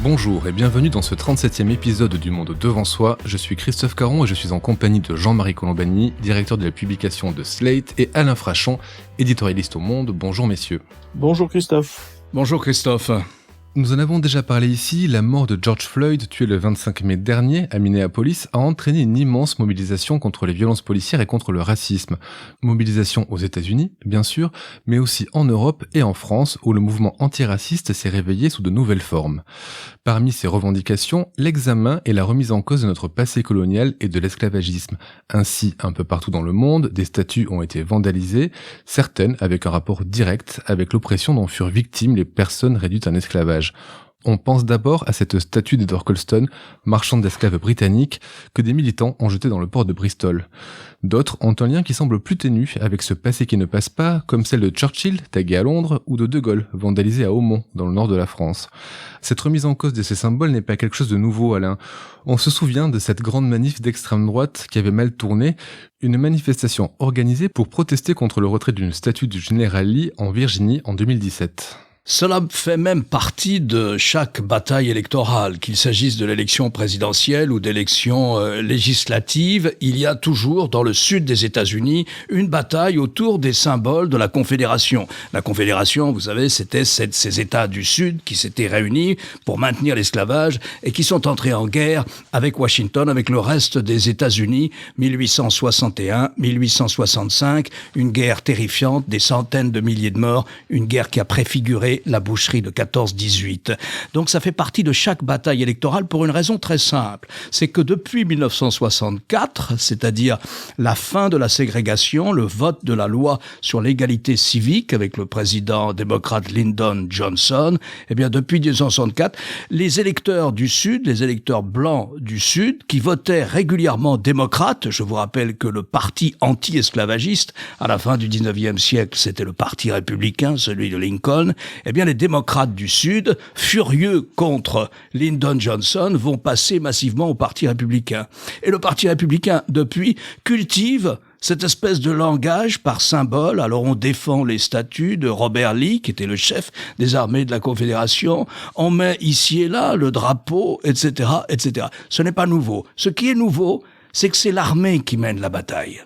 Bonjour et bienvenue dans ce 37e épisode du Monde Devant Soi. Je suis Christophe Caron et je suis en compagnie de Jean-Marie Colombani, directeur de la publication de Slate, et Alain Frachon, éditorialiste au Monde. Bonjour messieurs. Bonjour Christophe. Bonjour Christophe. Nous en avons déjà parlé ici, la mort de George Floyd, tué le 25 mai dernier à Minneapolis, a entraîné une immense mobilisation contre les violences policières et contre le racisme. Mobilisation aux États-Unis, bien sûr, mais aussi en Europe et en France, où le mouvement antiraciste s'est réveillé sous de nouvelles formes. Parmi ces revendications, l'examen et la remise en cause de notre passé colonial et de l'esclavagisme. Ainsi, un peu partout dans le monde, des statues ont été vandalisées, certaines avec un rapport direct avec l'oppression dont furent victimes les personnes réduites en esclavage. On pense d'abord à cette statue d'Edward Colston, marchand d'esclaves britannique, que des militants ont jetée dans le port de Bristol. D'autres ont un lien qui semble plus ténu avec ce passé qui ne passe pas, comme celle de Churchill, taguée à Londres, ou de De Gaulle, vandalisée à Aumont, dans le nord de la France. Cette remise en cause de ces symboles n'est pas quelque chose de nouveau, Alain. On se souvient de cette grande manif d'extrême droite qui avait mal tourné, une manifestation organisée pour protester contre le retrait d'une statue du général Lee en Virginie en 2017. Cela fait même partie de chaque bataille électorale, qu'il s'agisse de l'élection présidentielle ou d'élections législatives. Il y a toujours, dans le sud des États-Unis, une bataille autour des symboles de la Confédération. La Confédération, vous savez, c'était ces États du Sud qui s'étaient réunis pour maintenir l'esclavage et qui sont entrés en guerre avec Washington, avec le reste des États-Unis, 1861, 1865, une guerre terrifiante, des centaines de milliers de morts, une guerre qui a préfiguré la boucherie de 14-18. Donc ça fait partie de chaque bataille électorale pour une raison très simple. C'est que depuis 1964, c'est-à-dire la fin de la ségrégation, le vote de la loi sur l'égalité civique avec le président démocrate Lyndon Johnson, eh bien depuis 1964, les électeurs du Sud, les électeurs blancs du Sud, qui votaient régulièrement démocrates, je vous rappelle que le parti anti-esclavagiste, à la fin du 19e siècle, c'était le parti républicain, celui de Lincoln, eh bien les démocrates du Sud, furieux contre Lyndon Johnson, vont passer massivement au Parti républicain. Et le Parti républicain, depuis, cultive cette espèce de langage par symbole. Alors on défend les statues de Robert Lee, qui était le chef des armées de la Confédération. On met ici et là le drapeau, etc., etc. Ce n'est pas nouveau. Ce qui est nouveau, c'est que c'est l'armée qui mène la bataille.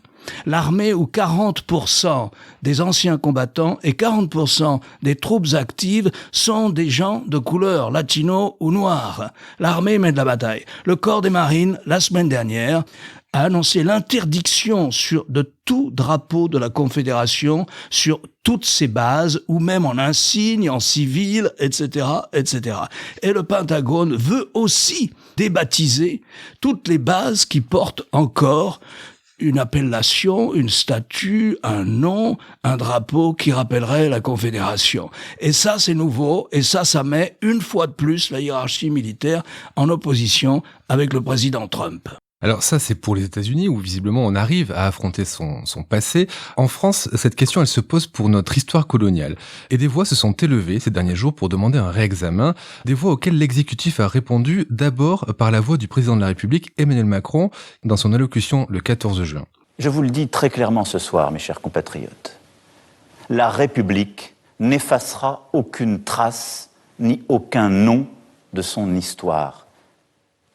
L'armée où 40% des anciens combattants et 40% des troupes actives sont des gens de couleur latino ou noire. L'armée mène la bataille. Le corps des marines, la semaine dernière, a annoncé l'interdiction de tout drapeau de la Confédération sur toutes ses bases, ou même en insigne, en civil, etc., etc. Et le Pentagone veut aussi débaptiser toutes les bases qui portent encore une appellation, une statue, un nom, un drapeau qui rappellerait la Confédération. Et ça, c'est nouveau, et ça met une fois de plus la hiérarchie militaire en opposition avec le président Trump. Alors ça, c'est pour les États-Unis, où visiblement on arrive à affronter son passé. En France, cette question, elle se pose pour notre histoire coloniale. Et des voix se sont élevées ces derniers jours pour demander un réexamen, des voix auxquelles l'exécutif a répondu d'abord par la voix du président de la République, Emmanuel Macron, dans son allocution le 14 juin. Je vous le dis très clairement ce soir, mes chers compatriotes. La République n'effacera aucune trace ni aucun nom de son histoire.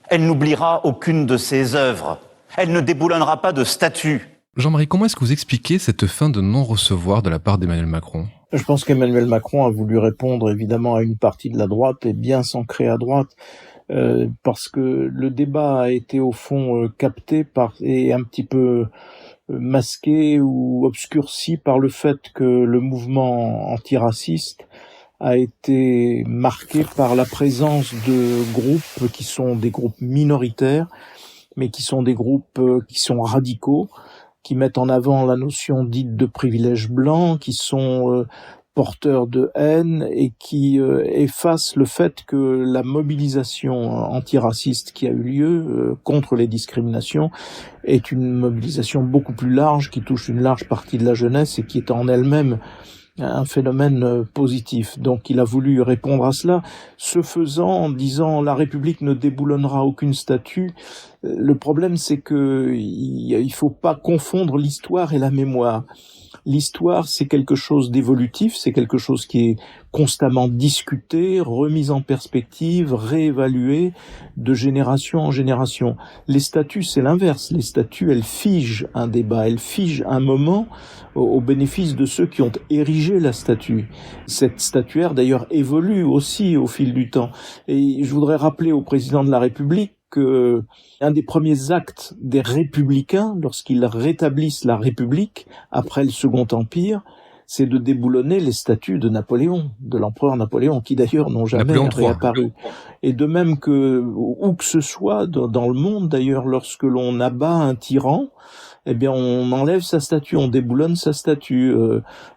Elle n'oubliera aucune de ses œuvres. Elle ne déboulonnera pas de statues. Jean-Marie, comment est-ce que vous expliquez cette fin de non-recevoir de la part d'Emmanuel Macron ? Je pense qu'Emmanuel Macron a voulu répondre évidemment à une partie de la droite et bien s'ancrer à droite, parce que le débat a été au fond capté et un petit peu masqué ou obscurci par le fait que le mouvement antiraciste a été marqué par la présence de groupes qui sont des groupes minoritaires, mais qui sont des groupes qui sont radicaux, qui mettent en avant la notion dite de privilège blanc, qui sont porteurs de haine et qui effacent le fait que la mobilisation antiraciste qui a eu lieu contre les discriminations est une mobilisation beaucoup plus large, qui touche une large partie de la jeunesse et qui est en elle-même un phénomène positif. Donc il a voulu répondre à cela, ce faisant en disant la République ne déboulonnera aucune statue. Le problème, c'est que il faut pas confondre l'histoire et la mémoire. L'histoire, c'est quelque chose d'évolutif, c'est quelque chose qui est constamment discuté, remis en perspective, réévalué de génération en génération. Les statues, c'est l'inverse. Les statues, elles figent un débat, elles figent un moment au bénéfice de ceux qui ont érigé la statue. Cette statuaire, d'ailleurs, évolue aussi au fil du temps. Et je voudrais rappeler au président de la République que un des premiers actes des républicains, lorsqu'ils rétablissent la République après le Second Empire, c'est de déboulonner les statues de Napoléon, de l'empereur Napoléon, qui d'ailleurs n'ont jamais réapparu. Et de même que, où que ce soit dans le monde, d'ailleurs, lorsque l'on abat un tyran, eh bien, on enlève sa statue, on déboulonne sa statue.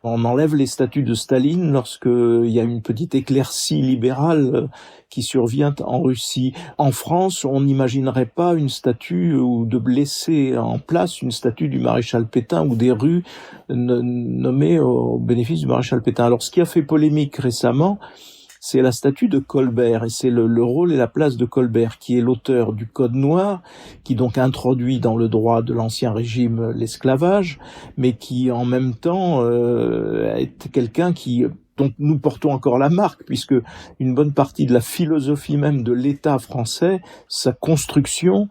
On enlève les statues de Staline lorsqu'il y a une petite éclaircie libérale qui survient en Russie. En France, on n'imaginerait pas une statue ou de laisser en place une statue du maréchal Pétain ou des rues nommées au bénéfice du maréchal Pétain. Alors, ce qui a fait polémique récemment, c'est la statue de Colbert, et c'est le rôle et la place de Colbert, qui est l'auteur du Code noir, qui donc introduit dans le droit de l'Ancien Régime l'esclavage, mais qui en même temps est quelqu'un dont nous portons encore la marque, puisque une bonne partie de la philosophie même de l'État français, sa construction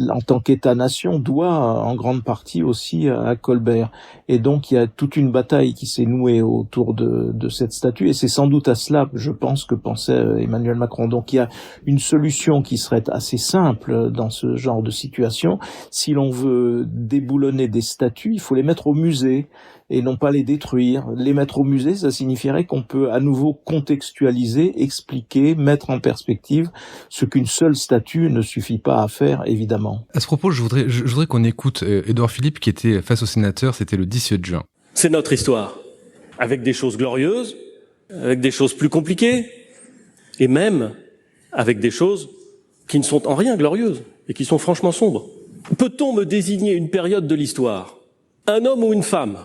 en tant qu'État-nation, doit en grande partie aussi à Colbert. Et donc il y a toute une bataille qui s'est nouée autour de cette statue, et c'est sans doute à cela, je pense, que pensait Emmanuel Macron. Donc il y a une solution qui serait assez simple dans ce genre de situation. Si l'on veut déboulonner des statues, il faut les mettre au musée, et non pas les détruire. Les mettre au musée, ça signifierait qu'on peut à nouveau contextualiser, expliquer, mettre en perspective ce qu'une seule statue ne suffit pas à faire, évidemment. À ce propos, je voudrais qu'on écoute Édouard Philippe qui était face aux sénateurs, c'était le 17 juin. C'est notre histoire, avec des choses glorieuses, avec des choses plus compliquées, et même avec des choses qui ne sont en rien glorieuses et qui sont franchement sombres. Peut-on me désigner une période de l'histoire, un homme ou une femme,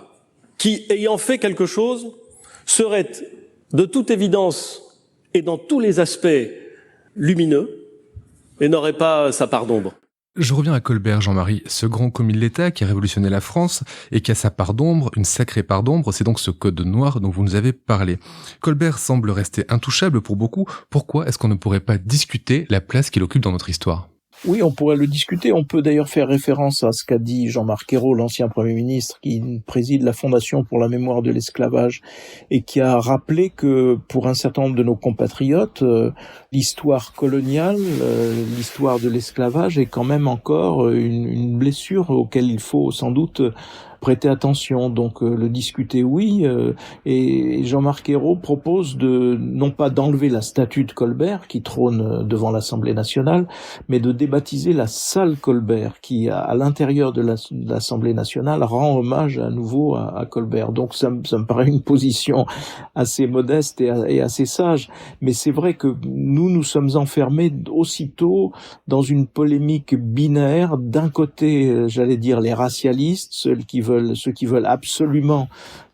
qui, ayant fait quelque chose, serait de toute évidence et dans tous les aspects lumineux et n'aurait pas sa part d'ombre? Je reviens à Colbert, Jean-Marie, ce grand commis de l'État qui a révolutionné la France et qui a sa part d'ombre, une sacrée part d'ombre, c'est donc ce code noir dont vous nous avez parlé. Colbert semble rester intouchable pour beaucoup. Pourquoi est-ce qu'on ne pourrait pas discuter la place qu'il occupe dans notre histoire ? Oui, on pourrait le discuter. On peut d'ailleurs faire référence à ce qu'a dit Jean-Marc Ayrault, l'ancien Premier ministre, qui préside la Fondation pour la mémoire de l'esclavage, et qui a rappelé que pour un certain nombre de nos compatriotes, l'histoire coloniale, l'histoire de l'esclavage est quand même encore une blessure auquel il faut sans doute prêter attention. Donc le discuter, oui. Et Jean-Marc Ayrault propose non pas d'enlever la statue de Colbert qui trône devant l'Assemblée nationale, mais de débaptiser la salle Colbert qui, à l'intérieur de l'Assemblée nationale, rend hommage à nouveau à Colbert. Donc ça me paraît une position assez modeste et assez sage. Mais c'est vrai que nous sommes enfermés aussitôt dans une polémique binaire. D'un côté, j'allais dire les racialistes, ceux qui veulent absolument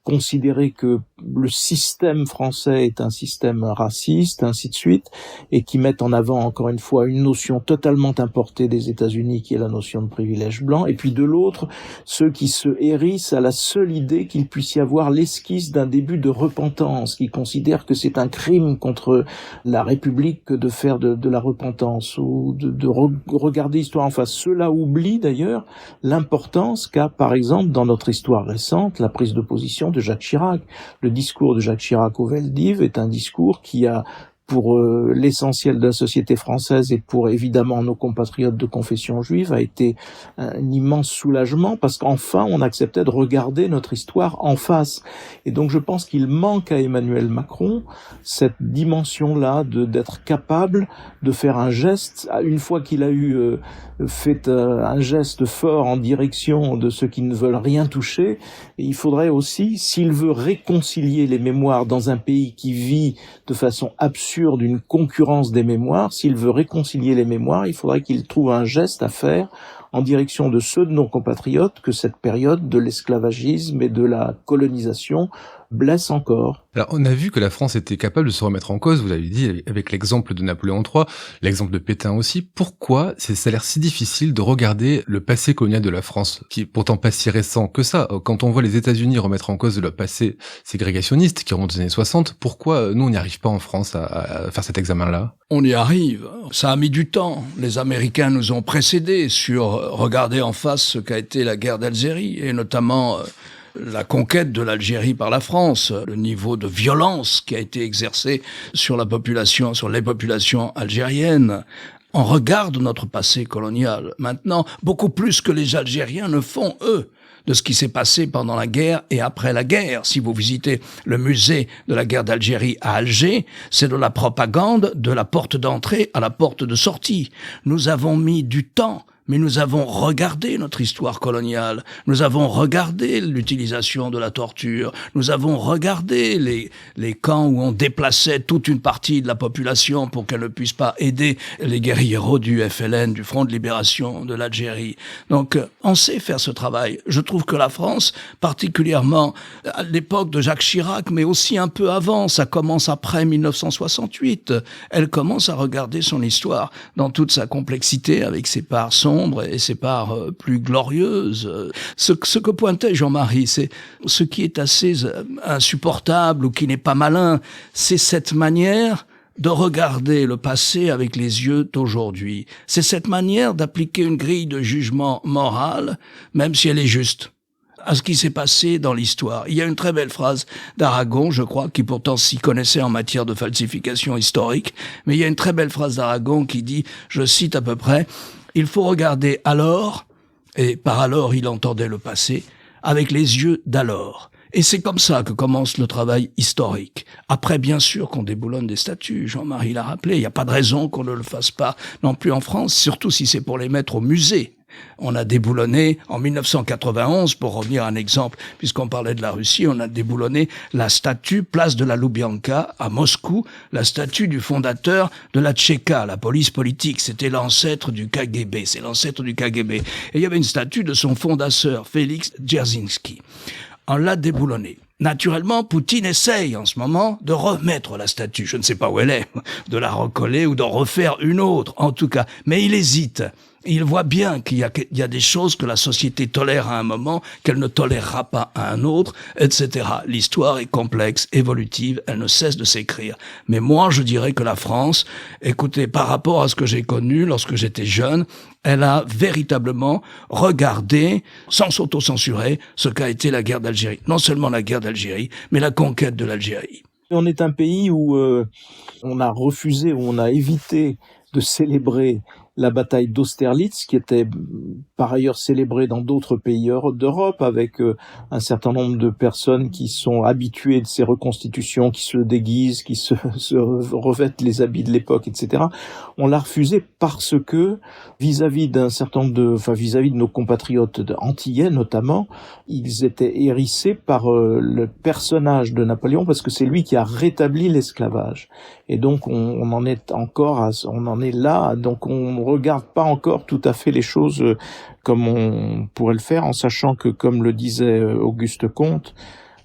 considérer que le système français est un système raciste, ainsi de suite, et qui mettent en avant, encore une fois, une notion totalement importée des États-Unis, qui est la notion de privilège blanc, et puis de l'autre, ceux qui se hérissent à la seule idée qu'il puisse y avoir l'esquisse d'un début de repentance, qui considèrent que c'est un crime contre la République que de faire de la repentance, ou de regarder l'histoire en face. Ceux-là oublient d'ailleurs l'importance qu'a, par exemple, dans notre histoire récente, la prise de position de Jacques Chirac. Le discours de Jacques Chirac au Veldiv est un discours qui a, pour l'essentiel de la société française et pour évidemment nos compatriotes de confession juive, a été un immense soulagement parce qu'enfin on acceptait de regarder notre histoire en face. Et donc je pense qu'il manque à Emmanuel Macron cette dimension-là d'être capable de faire un geste, une fois qu'il a fait un geste fort en direction de ceux qui ne veulent rien toucher. Et il faudrait aussi, s'il veut réconcilier les mémoires dans un pays qui vit de façon absurde d'une concurrence des mémoires, s'il veut réconcilier les mémoires, il faudrait qu'il trouve un geste à faire en direction de ceux de nos compatriotes que cette période de l'esclavagisme et de la colonisation blesse encore. Alors, on a vu que la France était capable de se remettre en cause, vous avez dit, avec l'exemple de Napoléon III, l'exemple de Pétain aussi. Pourquoi ça a l'air si difficile de regarder le passé colonial de la France, qui est pourtant pas si récent que ça? Quand on voit les États-Unis remettre en cause le passé ségrégationniste, qui remonte aux années 60, pourquoi nous, on n'y arrive pas en France à faire cet examen-là? On y arrive. Ça a mis du temps. Les Américains nous ont précédés sur regarder en face ce qu'a été la guerre d'Algérie, et notamment la conquête de l'Algérie par la France, le niveau de violence qui a été exercé sur les populations algériennes. On regarde notre passé colonial maintenant, beaucoup plus que les Algériens ne font, eux, de ce qui s'est passé pendant la guerre et après la guerre. Si vous visitez le musée de la guerre d'Algérie à Alger, c'est de la propagande de la porte d'entrée à la porte de sortie. Nous avons mis du temps, mais nous avons regardé notre histoire coloniale, nous avons regardé l'utilisation de la torture, nous avons regardé les camps où on déplaçait toute une partie de la population pour qu'elle ne puisse pas aider les guérilleros du FLN, du Front de Libération de l'Algérie. Donc, on sait faire ce travail. Je trouve que la France, particulièrement à l'époque de Jacques Chirac, mais aussi un peu avant, ça commence après 1968, elle commence à regarder son histoire dans toute sa complexité avec ses parts sombres et ses parts plus glorieuses. Ce que pointait Jean-Marie, c'est ce qui est assez insupportable ou qui n'est pas malin, c'est cette manière de regarder le passé avec les yeux d'aujourd'hui. C'est cette manière d'appliquer une grille de jugement moral, même si elle est juste, à ce qui s'est passé dans l'histoire. Il y a une très belle phrase d'Aragon, je crois, qui pourtant s'y connaissait en matière de falsification historique, mais il y a une très belle phrase d'Aragon qui dit, je cite à peu près, « Il faut regarder alors, et par alors il entendait le passé, avec les yeux d'alors. » Et c'est comme ça que commence le travail historique. Après, bien sûr, qu'on déboulonne des statues, Jean-Marie l'a rappelé, il n'y a pas de raison qu'on ne le fasse pas non plus en France, surtout si c'est pour les mettre au musée. On a déboulonné, en 1991, pour revenir à un exemple, puisqu'on parlait de la Russie, on a déboulonné la statue, place de la Loubianka, à Moscou, la statue du fondateur de la Tchéka, la police politique. C'était l'ancêtre du KGB, c'est l'ancêtre du KGB. Et il y avait une statue de son fondateur, Félix Dzerzhinsky. On l'a déboulonné. Naturellement, Poutine essaye en ce moment de remettre la statue. Je ne sais pas où elle est, de la recoller ou d'en refaire une autre, en tout cas. Mais il hésite. Il voit bien qu'il y a des choses que la société tolère à un moment, qu'elle ne tolérera pas à un autre, etc. L'histoire est complexe, évolutive, elle ne cesse de s'écrire. Mais moi, je dirais que la France, écoutez, par rapport à ce que j'ai connu lorsque j'étais jeune, elle a véritablement regardé, sans s'auto-censurer, ce qu'a été la guerre d'Algérie. Non seulement la guerre d'Algérie, mais la conquête de l'Algérie. On est un pays où on a refusé, où on a évité de célébrer la bataille d'Austerlitz, qui était par ailleurs célébrée dans d'autres pays d'Europe, avec un certain nombre de personnes qui sont habituées de ces reconstitutions, qui se déguisent, qui se revêtent les habits de l'époque, etc. On l'a refusé parce que, vis-à-vis de nos compatriotes antillais notamment, ils étaient hérissés par le personnage de Napoléon, parce que c'est lui qui a rétabli l'esclavage. Et donc on en est là, donc on regarde pas encore tout à fait les choses comme on pourrait le faire, en sachant que, comme le disait Auguste Comte,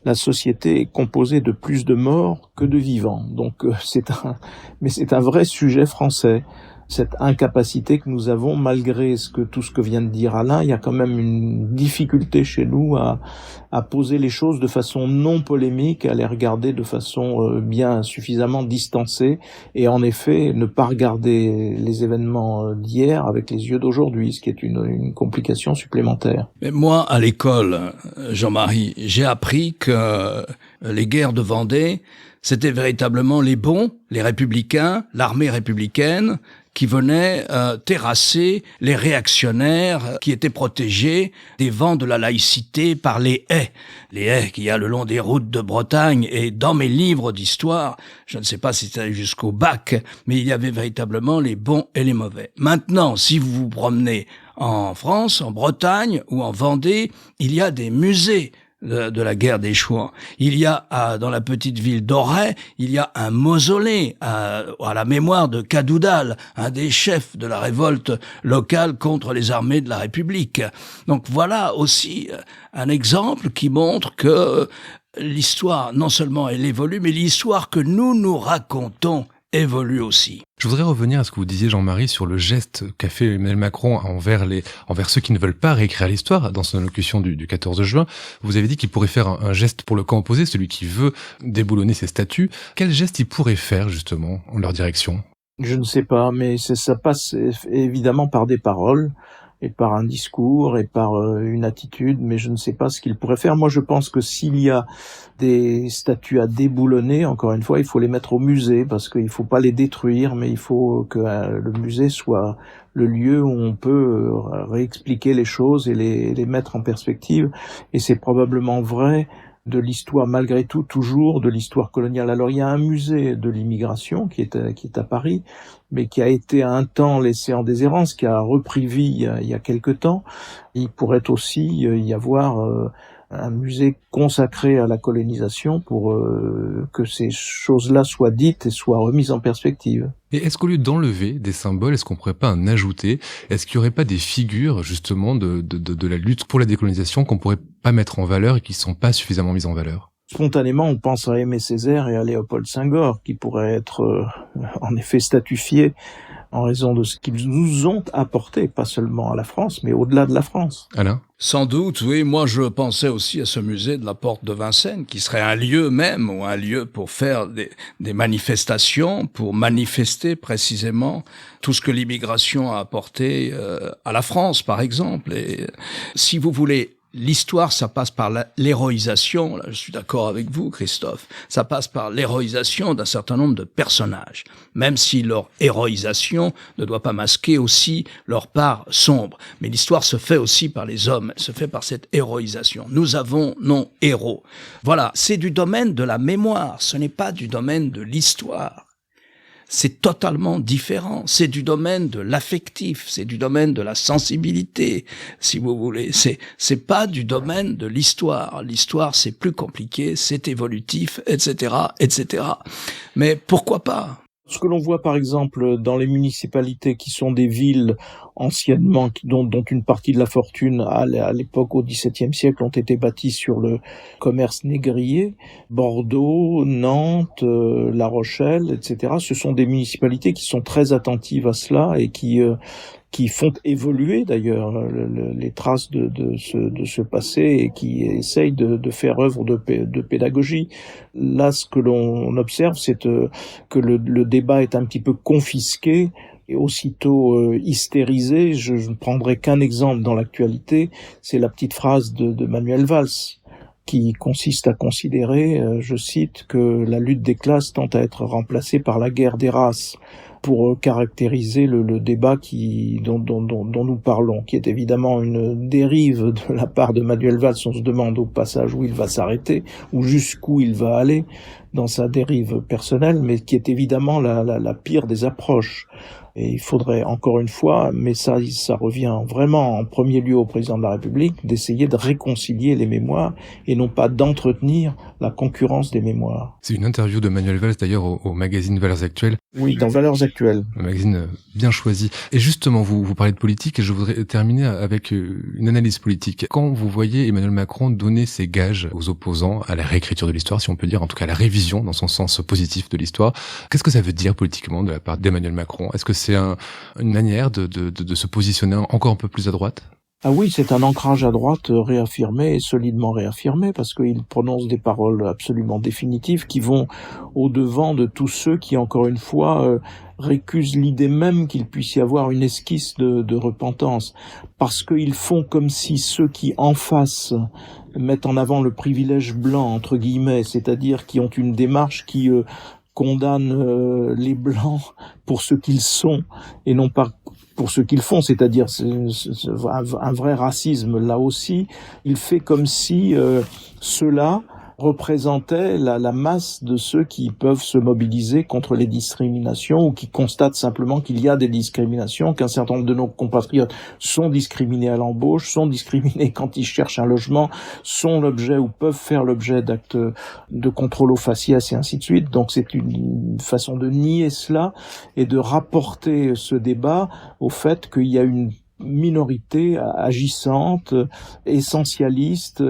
la société est composée de plus de morts que de vivants. Donc c'est un vrai sujet français. Cette incapacité que nous avons, malgré tout ce que vient de dire Alain, il y a quand même une difficulté chez nous à poser les choses de façon non polémique, à les regarder de façon bien suffisamment distancée, et en effet ne pas regarder les événements d'hier avec les yeux d'aujourd'hui, ce qui est une complication supplémentaire. Mais moi, à l'école, Jean-Marie, j'ai appris que les guerres de Vendée, c'était véritablement les bons, les républicains, l'armée républicaine, qui venaient terrasser les réactionnaires qui étaient protégés des vents de la laïcité par les haies qu'il y a le long des routes de Bretagne. Et dans mes livres d'histoire, je ne sais pas si c'était jusqu'au bac, mais il y avait véritablement les bons et les mauvais. Maintenant, si vous vous promenez en France, en Bretagne ou en Vendée, il y a des musées de la guerre des Chouans. Il y a dans la petite ville d'Auray, il y a un mausolée à la mémoire de Cadoudal, un des chefs de la révolte locale contre les armées de la République. Donc voilà aussi un exemple qui montre que l'histoire, non seulement elle évolue, mais l'histoire que nous racontons évolue aussi. Je voudrais revenir à ce que vous disiez, Jean-Marie, sur le geste qu'a fait Emmanuel Macron envers ceux qui ne veulent pas réécrire l'histoire. Dans son allocution du 14 juin, vous avez dit qu'il pourrait faire un geste pour le camp opposé, celui qui veut déboulonner ses statuts. Quel geste il pourrait faire, justement, en leur direction? Je ne sais pas, mais ça passe évidemment par des paroles et par un discours et par une attitude, mais je ne sais pas ce qu'il pourrait faire. Moi, je pense que s'il y a des statues à déboulonner, encore une fois, il faut les mettre au musée, parce qu'il faut pas les détruire, mais il faut que le musée soit le lieu où on peut réexpliquer les choses et les mettre en perspective. Et c'est probablement vrai de l'histoire, malgré tout, toujours de l'histoire coloniale. Alors, il y a un musée de l'immigration qui est à Paris, mais qui a été un temps laissé en déshérence, qui a repris vie il y a quelque temps. Il pourrait aussi y avoir un musée consacré à la colonisation pour que ces choses-là soient dites et soient remises en perspective. Et est-ce qu'au lieu d'enlever des symboles, est-ce qu'on pourrait pas en ajouter? Est-ce qu'il y aurait pas des figures, justement, de la lutte pour la décolonisation qu'on pourrait pas mettre en valeur et qui sont pas suffisamment mises en valeur? Spontanément, on pense à Aimé Césaire et à Léopold Senghor, qui pourraient être en effet statufiés en raison de ce qu'ils nous ont apporté, pas seulement à la France, mais au-delà de la France. Alain? Sans doute, oui. Moi, je pensais aussi à ce musée de la Porte de Vincennes, qui serait un lieu même, ou un lieu pour faire des manifestations, pour manifester précisément tout ce que l'immigration a apporté à la France, par exemple. Et si vous voulez, l'histoire, ça passe par l'héroïsation, là, je suis d'accord avec vous, Christophe, ça passe par l'héroïsation d'un certain nombre de personnages, même si leur héroïsation ne doit pas masquer aussi leur part sombre. Mais l'histoire se fait aussi par les hommes, elle se fait par cette héroïsation. Nous avons nos héros. Voilà, c'est du domaine de la mémoire, ce n'est pas du domaine de l'histoire. C'est totalement différent. C'est du domaine de l'affectif, c'est du domaine de la sensibilité, si vous voulez. C'est pas du domaine de l'histoire. L'histoire, c'est plus compliqué, c'est évolutif, etc., etc. Mais pourquoi pas? Ce que l'on voit par exemple dans les municipalités qui sont des villes anciennement, dont une partie de la fortune à l'époque au XVIIe siècle ont été bâties sur le commerce négrier, Bordeaux, Nantes, La Rochelle, etc. Ce sont des municipalités qui sont très attentives à cela et qui font évoluer d'ailleurs les traces de ce passé et qui essayent de faire œuvre de pédagogie. Là, ce que l'on observe, c'est que le débat est un petit peu confisqué et aussitôt hystérisé. Je ne prendrai qu'un exemple dans l'actualité, c'est la petite phrase de Manuel Valls, qui consiste à considérer, je cite, que la lutte des classes tend à être remplacée par la guerre des races, pour caractériser le débat dont nous parlons, qui est évidemment une dérive de la part de Manuel Valls. On se demande au passage où il va s'arrêter, ou jusqu'où il va aller dans sa dérive personnelle, mais qui est évidemment la pire des approches. Et il faudrait, encore une fois, mais ça revient vraiment en premier lieu au président de la République, d'essayer de réconcilier les mémoires et non pas d'entretenir la concurrence des mémoires. C'est une interview de Manuel Valls d'ailleurs au magazine Valeurs Actuelles. Oui, dans Valeurs Actuelles. Un magazine bien choisi. Et justement, vous parlez de politique et je voudrais terminer avec une analyse politique. Quand vous voyez Emmanuel Macron donner ses gages aux opposants à la réécriture de l'histoire, si on peut dire, en tout cas à la révision dans son sens positif de l'histoire, qu'est-ce que ça veut dire politiquement de la part d'Emmanuel Macron? Est-ce que c'est une manière de se positionner encore un peu plus à droite? Ah oui, c'est un ancrage à droite réaffirmé et solidement réaffirmé, parce qu'il prononce des paroles absolument définitives qui vont au-devant de tous ceux qui, encore une fois, récusent l'idée même qu'il puisse y avoir une esquisse de repentance, parce qu'ils font comme si ceux qui, en face, mettent en avant le privilège blanc, entre guillemets, c'est-à-dire qui ont une démarche qui condamne les blancs pour ce qu'ils sont et non pas pour ce qu'ils font, c'est-à-dire un vrai racisme là aussi. Il fait comme si ceux-là représentait la masse de ceux qui peuvent se mobiliser contre les discriminations ou qui constatent simplement qu'il y a des discriminations, qu'un certain nombre de nos compatriotes sont discriminés à l'embauche, sont discriminés quand ils cherchent un logement, sont l'objet ou peuvent faire l'objet d'actes de contrôle aux faciès et ainsi de suite. Donc c'est une façon de nier cela et de rapporter ce débat au fait qu'il y a une minorité agissante, essentialiste,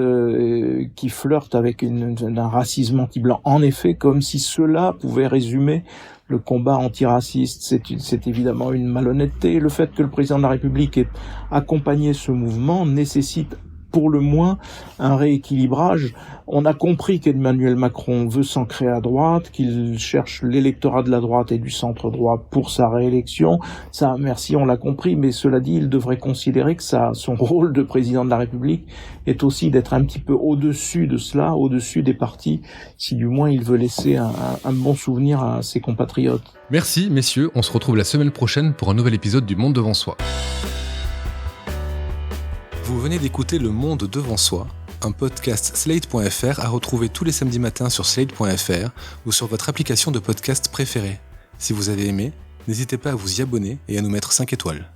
qui flirte avec un racisme anti-blanc. En effet, comme si cela pouvait résumer le combat antiraciste. C'est évidemment une malhonnêteté. Le fait que le président de la République ait accompagné ce mouvement nécessite pour le moins un rééquilibrage. On a compris qu'Emmanuel Macron veut s'ancrer à droite, qu'il cherche l'électorat de la droite et du centre-droit pour sa réélection. Ça, merci, on l'a compris, mais cela dit, il devrait considérer que son rôle de président de la République est aussi d'être un petit peu au-dessus de cela, au-dessus des partis, si du moins il veut laisser un bon souvenir à ses compatriotes. Merci messieurs, on se retrouve la semaine prochaine pour un nouvel épisode du Monde devant soi. Vous venez d'écouter Le Monde devant soi, un podcast Slate.fr à retrouver tous les samedis matins sur Slate.fr ou sur votre application de podcast préférée. Si vous avez aimé, n'hésitez pas à vous y abonner et à nous mettre 5 étoiles.